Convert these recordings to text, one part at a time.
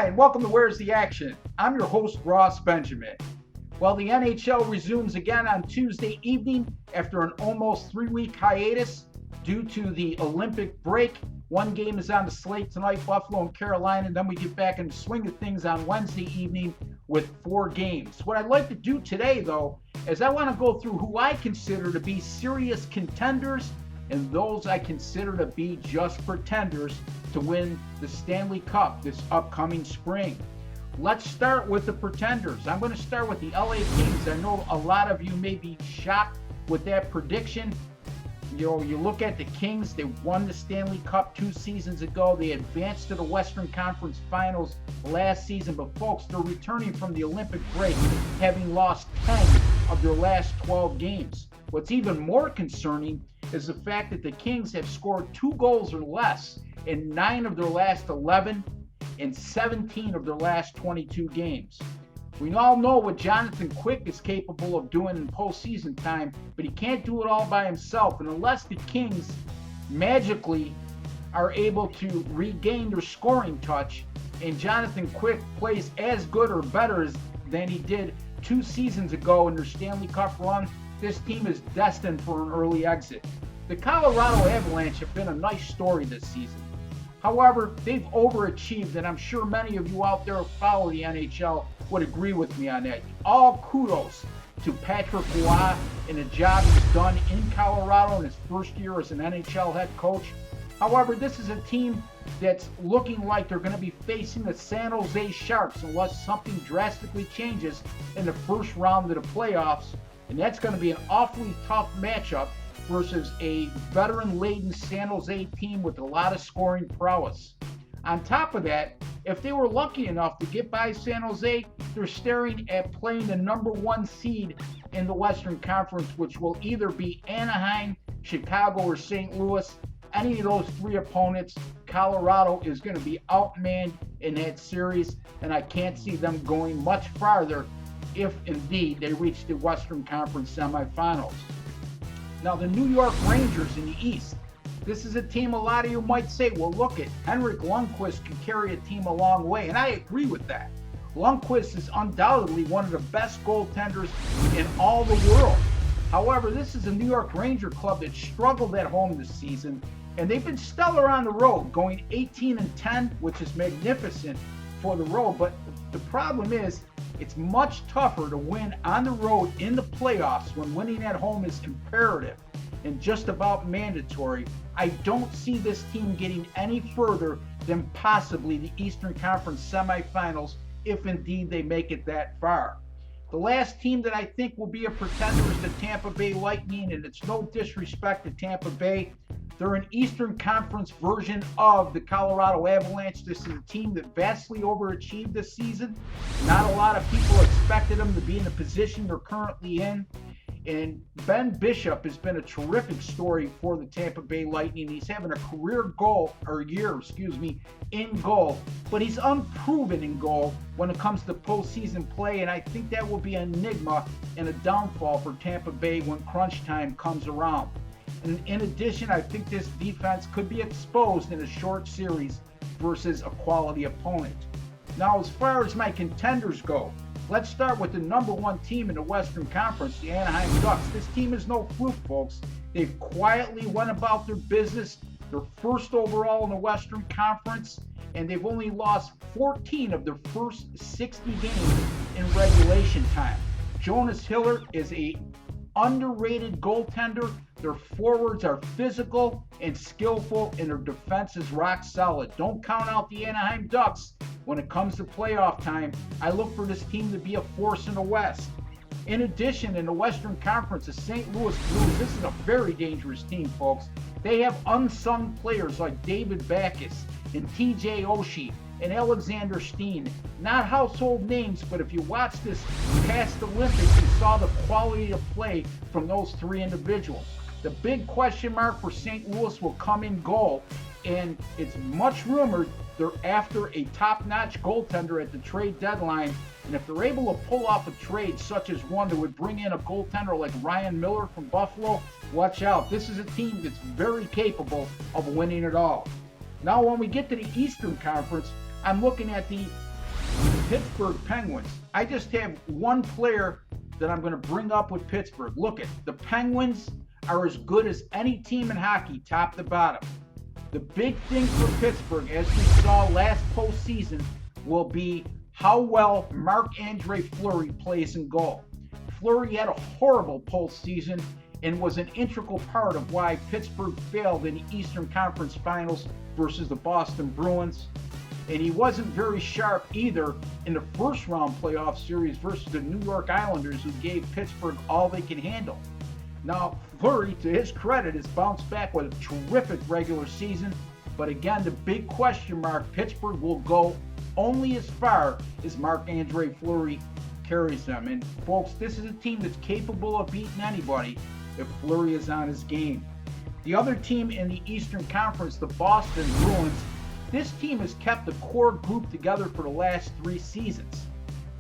Hi, and welcome to Where's the Action? I'm your host, Ross Benjamin. Well, the NHL resumes again on Tuesday evening after an almost 3-week hiatus due to the Olympic break. One game is on the slate tonight, Buffalo and Carolina, and then we get back in the swing of things on Wednesday evening with 4 games. What I'd like to do today, though, is I want to go through who I consider to be serious contenders and those I consider to be just pretenders to win the Stanley Cup this upcoming spring. Let's start with the pretenders. I'm going to start with the LA Kings. I know a lot of you may be shocked with that prediction. You look at the Kings, they won the Stanley Cup 2 seasons ago. They advanced to the Western Conference Finals last season, but folks, they're returning from the Olympic break, having lost 10 of their last 12 games. What's even more concerning is the fact that the Kings have scored 2 goals or less in 9 of their last 11 and 17 of their last 22 games. We all know what Jonathan Quick is capable of doing in postseason time, but he can't do it all by himself. And unless the Kings magically are able to regain their scoring touch and Jonathan Quick plays as good or better than he did 2 seasons ago in their Stanley Cup run, this team is destined for an early exit. The Colorado Avalanche have been a nice story this season. However, they've overachieved, and I'm sure many of you out there who follow the NHL would agree with me on that. All kudos to Patrick Roy and the job he's done in Colorado in his first year as an NHL head coach. However, this is a team that's looking like they're going to be facing the San Jose Sharks unless something drastically changes in the first round of the playoffs, and that's going to be an awfully tough matchup versus a veteran-laden San Jose team with a lot of scoring prowess. On top of that, if they were lucky enough to get by San Jose, they're staring at playing the number 1 seed in the Western Conference, which will either be Anaheim, Chicago, or St. Louis. Any of those 3 opponents, Colorado is going to be outmanned in that series, and I can't see them going much farther if indeed they reach the Western Conference semifinals. Now, the New York Rangers in the East. This is a team a lot of you might say, well, look at Henrik Lundqvist can carry a team a long way, and I agree with that. Lundqvist is undoubtedly one of the best goaltenders in all the world. However, this is a New York Ranger club that struggled at home this season, and they've been stellar on the road, going 18-10, which is magnificent for the road. But the problem is, it's much tougher to win on the road in the playoffs when winning at home is imperative and just about mandatory. I don't see this team getting any further than possibly the Eastern Conference semifinals if indeed they make it that far. The last team that I think will be a pretender is the Tampa Bay Lightning, and it's no disrespect to Tampa Bay. They're an Eastern Conference version of the Colorado Avalanche. This is a team that vastly overachieved this season. Not a lot of people expected them to be in the position they're currently in. And Ben Bishop has been a terrific story for the Tampa Bay Lightning. He's having a year in goal, but he's unproven in goal when it comes to postseason play, and I think that will be an enigma and a downfall for Tampa Bay when crunch time comes around. And in addition, I think this defense could be exposed in a short series versus a quality opponent. Now, as far as my contenders go, let's start with the number 1 team in the Western Conference, the Anaheim Ducks. This team is no fluke, folks. They've quietly went about their business. They're first overall in the Western Conference, and they've only lost 14 of their first 60 games in regulation time. Jonas Hiller is a underrated goaltender. Their forwards are physical and skillful, and their defense is rock solid. Don't count out the Anaheim Ducks. When it comes to playoff time, I look for this team to be a force in the West. In addition, in the Western Conference, the St. Louis Blues, this is a very dangerous team, folks. They have unsung players like David Backes and TJ Oshie and Alexander Steen. Not household names, but if you watch this past Olympics, you saw the quality of play from those 3 individuals. The big question mark for St. Louis will come in goal, and it's much rumored they're after a top-notch goaltender at the trade deadline, and if they're able to pull off a trade such as one that would bring in a goaltender like Ryan Miller from Buffalo, watch out. This is a team that's very capable of winning it all. Now, when we get to the Eastern Conference, I'm looking at the Pittsburgh Penguins. I just have one player that I'm going to bring up with Pittsburgh. Look, the Penguins are as good as any team in hockey, top to bottom. The big thing for Pittsburgh, as we saw last postseason, will be how well Marc-Andre Fleury plays in goal. Fleury had a horrible postseason and was an integral part of why Pittsburgh failed in the Eastern Conference Finals versus the Boston Bruins. And he wasn't very sharp either in the first round playoff series versus the New York Islanders, who gave Pittsburgh all they can handle. Now, Fleury, to his credit, has bounced back with a terrific regular season. But again, the big question mark, Pittsburgh will go only as far as Marc-Andre Fleury carries them. And folks, this is a team that's capable of beating anybody if Fleury is on his game. The other team in the Eastern Conference, the Boston Bruins, this team has kept the core group together for the last 3 seasons.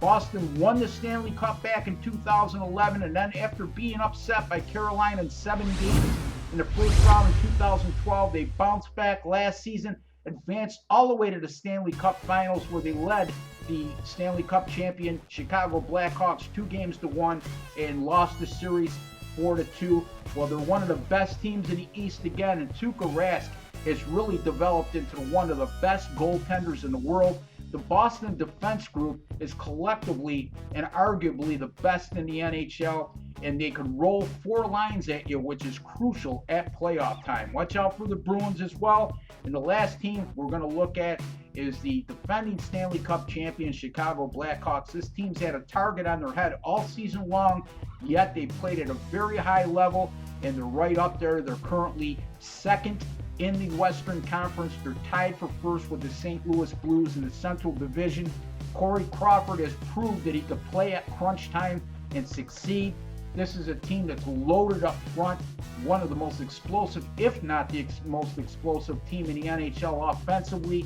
Boston won the Stanley Cup back in 2011, and then after being upset by Carolina in 7 games in the first round in 2012, they bounced back last season, advanced all the way to the Stanley Cup Finals, where they led the Stanley Cup champion Chicago Blackhawks 2-1 and lost the series 4-2. Well, they're one of the best teams in the East again, and Tuukka Rask has really developed into one of the best goaltenders in the world. The Boston defense group is collectively and arguably the best in the NHL, and they can roll 4 lines at you, which is crucial at playoff time. Watch out for the Bruins as well. And the last team we're going to look at is the defending Stanley Cup champion Chicago Blackhawks. This team's had a target on their head all season long, yet they played at a very high level, and they're right up there. They're currently second in the Western Conference. They're tied for first with the St. Louis Blues in the Central Division. Corey Crawford has proved that he could play at crunch time and succeed. This is a team that's loaded up front, one of the most explosive, if not the most explosive team in the NHL offensively.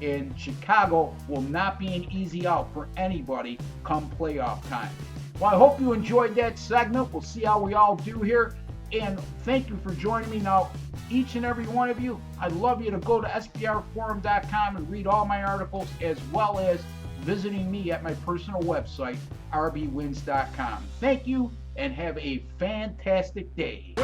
And Chicago will not be an easy out for anybody come playoff time. Well, I hope you enjoyed that segment. We'll see how we all do here. And thank you for joining me. Now, each and every one of you, I'd love you to go to sbrforum.com and read all my articles, as well as visiting me at my personal website, rbwins.com. Thank you, and have a fantastic day.